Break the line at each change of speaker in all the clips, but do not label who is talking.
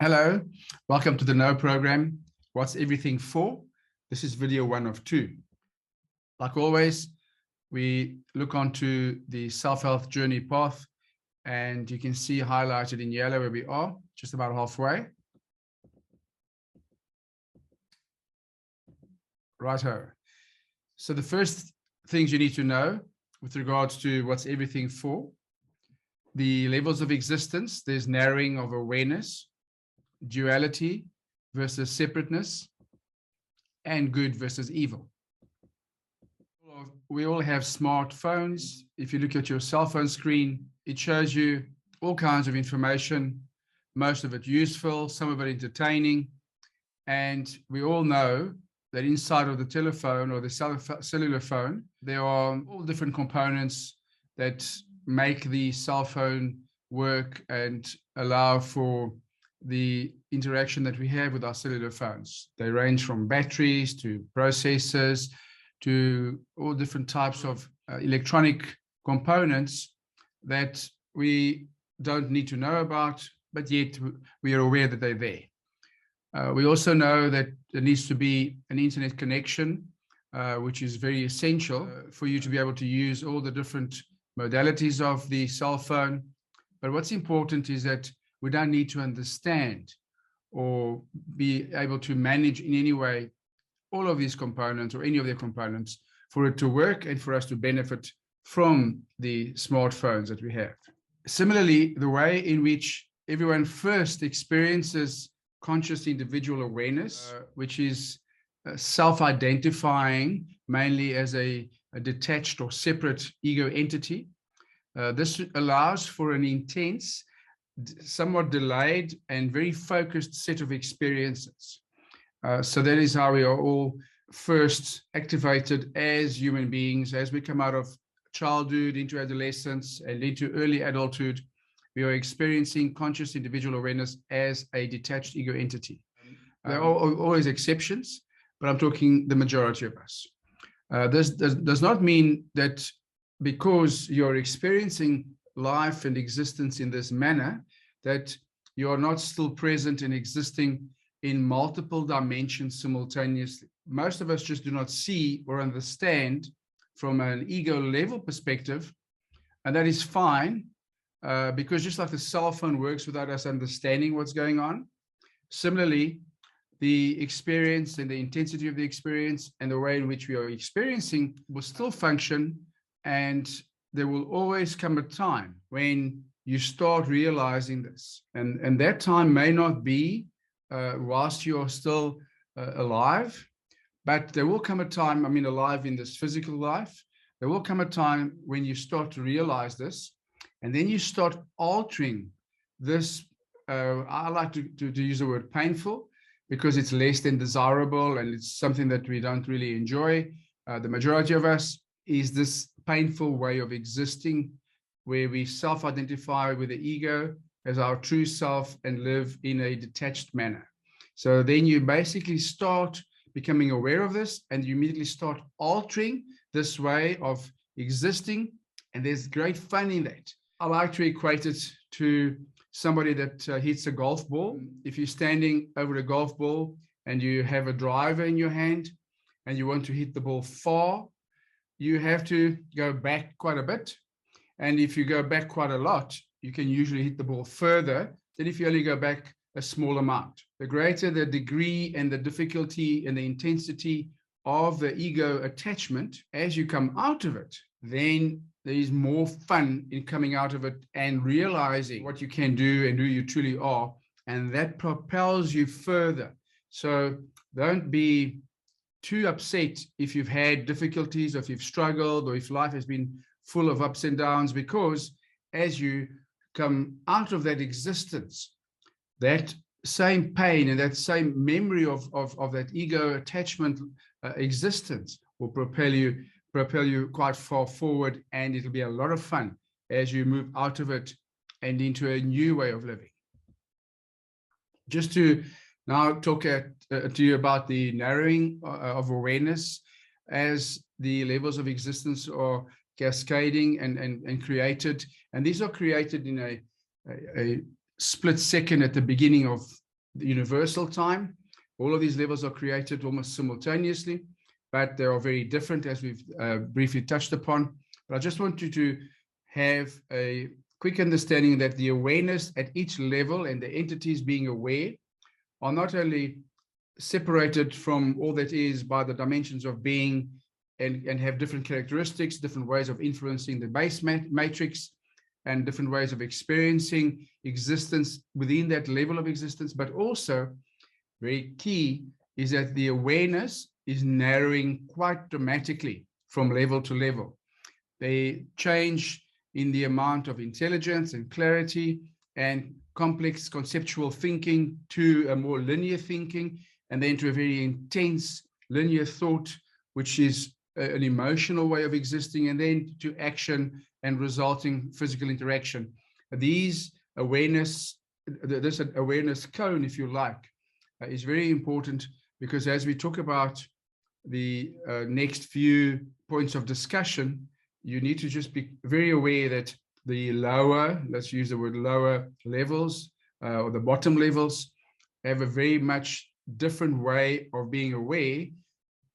Hello, welcome to the KNOW program. What's everything for? This is video 1 of 2. Like always, we look onto the self-health journey path, and you can see highlighted in yellow where we are, just about halfway. Righto. So the first things you need to know with regards to what's everything for, the levels of existence, there's narrowing of awareness, duality versus separateness, and good versus evil. We all have smartphones. If you look at your cell phone screen, it shows you all kinds of information, most of it useful, some of it entertaining. And we all know that inside of the telephone or the cellular phone, there are all different components that make the cell phone work and allow for the interaction that we have with our cellular phones. They range from batteries to processors to all different types of electronic components that we don't need to know about, but yet we are aware that they're there. We also know that there needs to be an internet connection, which is very essential for you to be able to use all the different modalities of the cell phone. But what's important is that we don't need to understand or be able to manage in any way all of these components or any of their components for it to work and for us to benefit from the smartphones that we have. Similarly, the way in which everyone first experiences conscious individual awareness, which is self-identifying mainly as a detached or separate ego entity. This allows for an intense, somewhat delayed and very focused set of experiences. So that is how we are all first activated as human beings. As we come out of childhood into adolescence and into early adulthood, we are experiencing conscious individual awareness as a detached ego entity. There are always exceptions, but I'm talking the majority of us. This does not mean that because you're experiencing life and existence in this manner, that you are not still present and existing in multiple dimensions simultaneously. Most of us just do not see or understand from an ego level perspective, and that is fine, because just like the cell phone works without us understanding what's going on, similarly, the experience and the intensity of the experience and the way in which we are experiencing will still function, and there will always come a time when you start realizing this. And that time may not be whilst you are still alive, but there will come a time, I mean alive in this physical life, there will come a time when you start to realize this, and then you start altering this. I like to use the word painful, because it's less than desirable and it's something that we don't really enjoy. The majority of us is this painful way of existing, where we self-identify with the ego as our true self and live in a detached manner. So then you basically start becoming aware of this, and you immediately start altering this way of existing, and there's great fun in that. I like to equate it to somebody that hits a golf ball. If you're standing over a golf ball and you have a driver in your hand and you want to hit the ball far, you have to go back quite a bit. And if you go back quite a lot, you can usually hit the ball further than if you only go back a small amount. The greater the degree and the difficulty and the intensity of the ego attachment, as you come out of it, then there is more fun in coming out of it and realizing what you can do and who you truly are. And that propels you further. So don't be too upset if you've had difficulties, or if you've struggled, or if life has been full of ups and downs, because as you come out of that existence, that same pain and that same memory of that ego attachment existence will propel you quite far forward, and it'll be a lot of fun as you move out of it and into a new way of living. Just to now talk to you about the narrowing of awareness, as the levels of existence are cascading and created, and these are created in a split second at the beginning the universal time. All of these levels are created almost simultaneously, but they are very different, as we've briefly touched upon. But I just want you to have a quick understanding that the awareness at each level and the entities being aware are not only separated from all that is by the dimensions of being and have different characteristics, different ways of influencing the base matrix, and different ways of experiencing existence within that level of existence, but also very key is that the awareness is narrowing quite dramatically from level to level. They change in the amount of intelligence and clarity and complex conceptual thinking to a more linear thinking, and then to a very intense linear thought, which is an emotional way of existing, and then to action and resulting physical interaction. This awareness cone, if you like, is very important, because as we talk about the next few points of discussion, you need to just be very aware that the lower, let's use the word lower levels, or the bottom levels, have a very much different way of being aware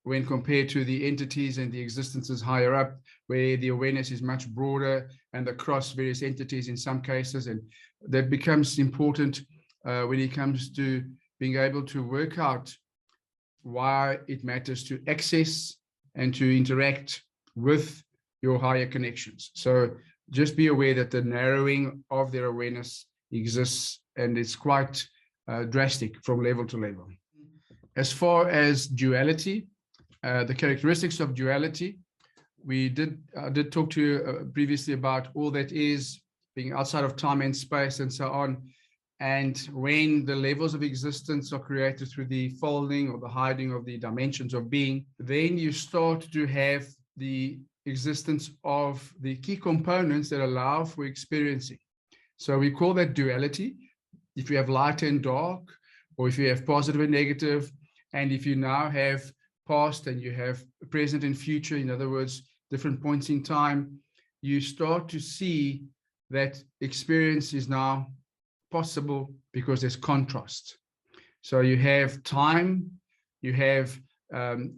when compared to the entities and the existences higher up, where the awareness is much broader and across various entities in some cases. And that becomes important when it comes to being able to work out why it matters to access and to interact with your higher connections. So just be aware that the narrowing of their awareness exists, and it's quite drastic from level to level. As far as duality, the characteristics of duality, we did talk to you previously about all that is being outside of time and space and so on. And when the levels of existence are created through the folding or the hiding of the dimensions of being, then you start to have the existence of the key components that allow for experiencing. So we call that duality. If you have light and dark, or if you have positive and negative, and if you now have past and you have present and future, in other words, different points in time, you start to see that experience is now possible because there's contrast. So you have time, you have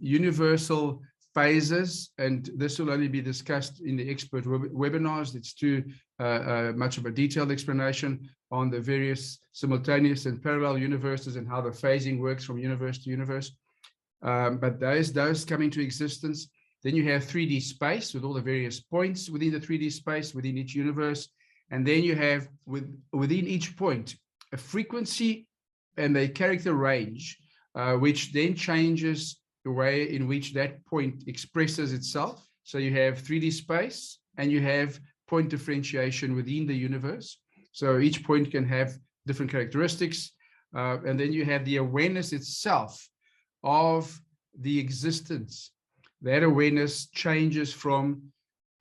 universal phases, and this will only be discussed in the expert webinars. It's too much of a detailed explanation on the various simultaneous and parallel universes and how the phasing works from universe to universe. But those come into existence. Then you have 3D space with all the various points within the 3D space within each universe. And then you have within each point a frequency and a character range, which then changes the way in which that point expresses itself. So you have 3D space and you have point differentiation within the universe. So each point can have different characteristics. And then you have the awareness itself of the existence. That awareness changes from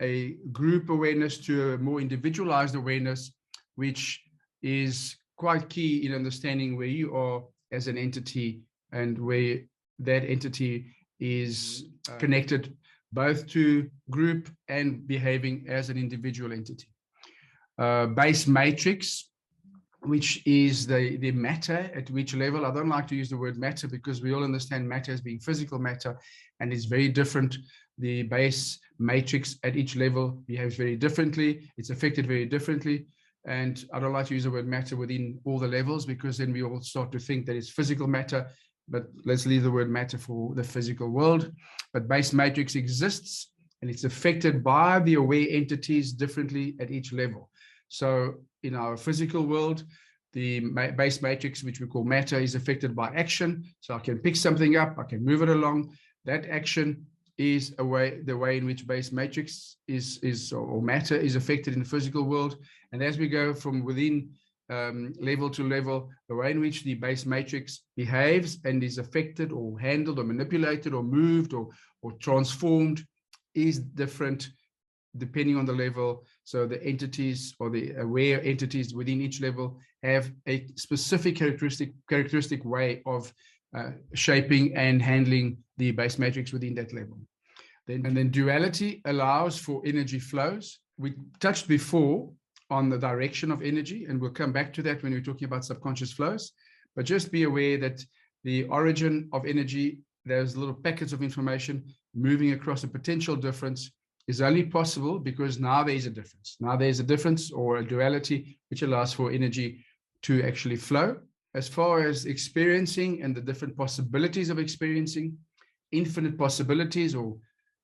a group awareness to a more individualized awareness, which is quite key in understanding where you are as an entity and where that entity is connected both to group and behaving as an individual entity. Base matrix, which is the matter at which level. I don't like to use the word matter because we all understand matter as being physical matter, and it's very different. The base matrix at each level behaves very differently. It's affected very differently. And I don't like to use the word matter within all the levels, because then we all start to think that it's physical matter, but let's leave the word matter for the physical world. But base matrix exists, and it's affected by the aware entities differently at each level. So in our physical world, the base matrix, which we call matter, is affected by action. So I can pick something up, I can move it along. That action is the way in which base matrix or matter is affected in the physical world. And as we go from within level to level, the way in which the base matrix behaves and is affected or handled or manipulated or moved or transformed is different depending on the level. So the entities or the aware entities within each level have a specific characteristic way of shaping and handling the base matrix within that level. Then duality allows for energy flows. We touched before on the direction of energy, and we'll come back to that when we're talking about subconscious flows. but just be aware that the origin of energy, those little packets of information moving across a potential difference, is only possible because now there's a difference. Now there's a difference or a duality which allows for energy to actually flow. As far as experiencing and the different possibilities of experiencing, infinite possibilities, or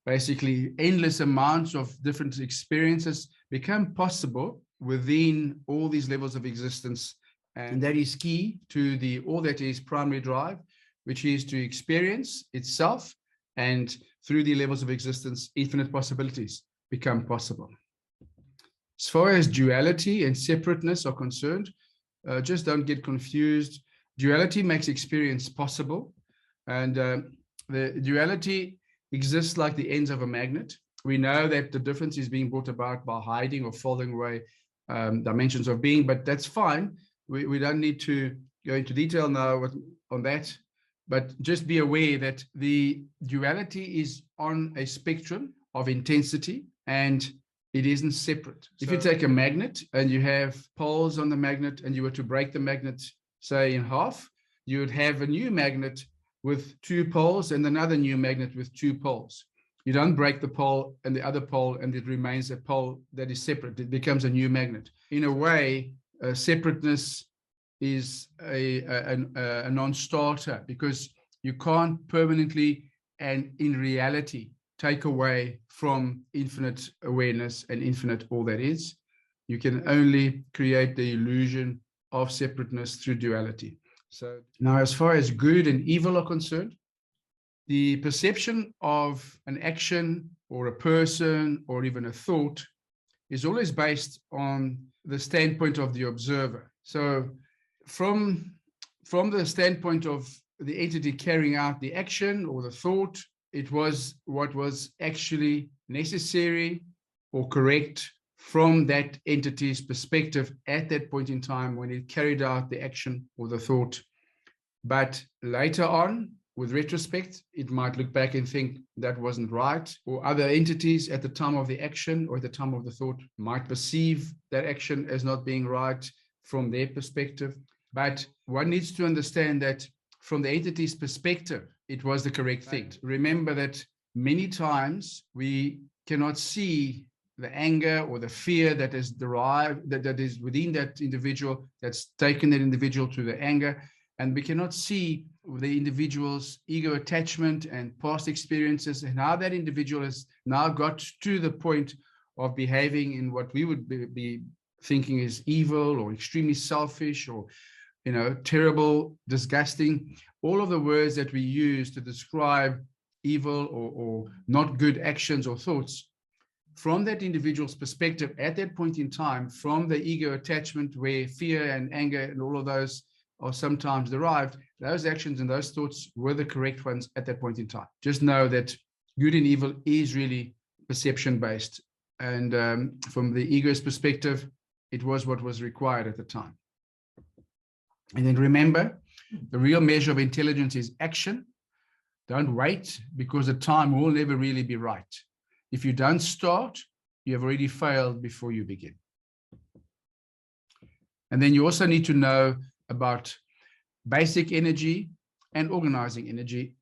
basically endless amounts of different experiences become possible within all these levels of existence. And that is key to the all that is primary drive, which is to experience itself, and through the levels of existence, infinite possibilities become possible. As far as duality and separateness are concerned, just don't get confused. Duality makes experience possible, and the duality exists like the ends of a magnet. We know that the difference is being brought about by hiding or folding away dimensions of being, but that's fine. We don't need to go into detail now on that, but just be aware that the duality is on a spectrum of intensity and it isn't separate. If you take a magnet and you have poles on the magnet and you were to break the magnet, say, in half, you would have a new magnet with 2 poles and another new magnet with 2 poles. You don't break the pole and the other pole and it remains a pole that is separate. It becomes a new magnet. In a way, separateness is a non-starter, because you can't permanently and in reality take away from infinite awareness and infinite all that is. You can only create the illusion of separateness through duality. So now, as far as good and evil are concerned, the perception of an action or a person or even a thought is always based on the standpoint of the observer. So from the standpoint of the entity carrying out the action or the thought, it was what was actually necessary or correct from that entity's perspective at that point in time when it carried out the action or the thought. But later on, with retrospect, it might look back and think that wasn't right, or other entities at the time of the action or at the time of the thought might perceive that action as not being right from their perspective. But one needs to understand that from the entity's perspective, it was the correct thing. Remember that many times we cannot see the anger or the fear that is derived, that is within that individual, that's taken that individual to the anger. And we cannot see the individual's ego attachment and past experiences and how that individual has now got to the point of behaving in what we would be thinking is evil or extremely selfish or, terrible, disgusting. All of the words that we use to describe evil or not good actions or thoughts, from that individual's perspective at that point in time, from the ego attachment where fear and anger and all of those are sometimes derived, those actions and those thoughts were the correct ones at that point in time. Just know that good and evil is really perception-based. And from the ego's perspective, it was what was required at the time. And then remember, the real measure of intelligence is action. Don't wait, because the time will never really be right. If you don't start, you have already failed before you begin. And then you also need to know about basic energy and organizing energy,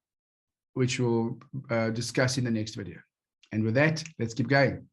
which we'll discuss in the next video. And with that, let's keep going.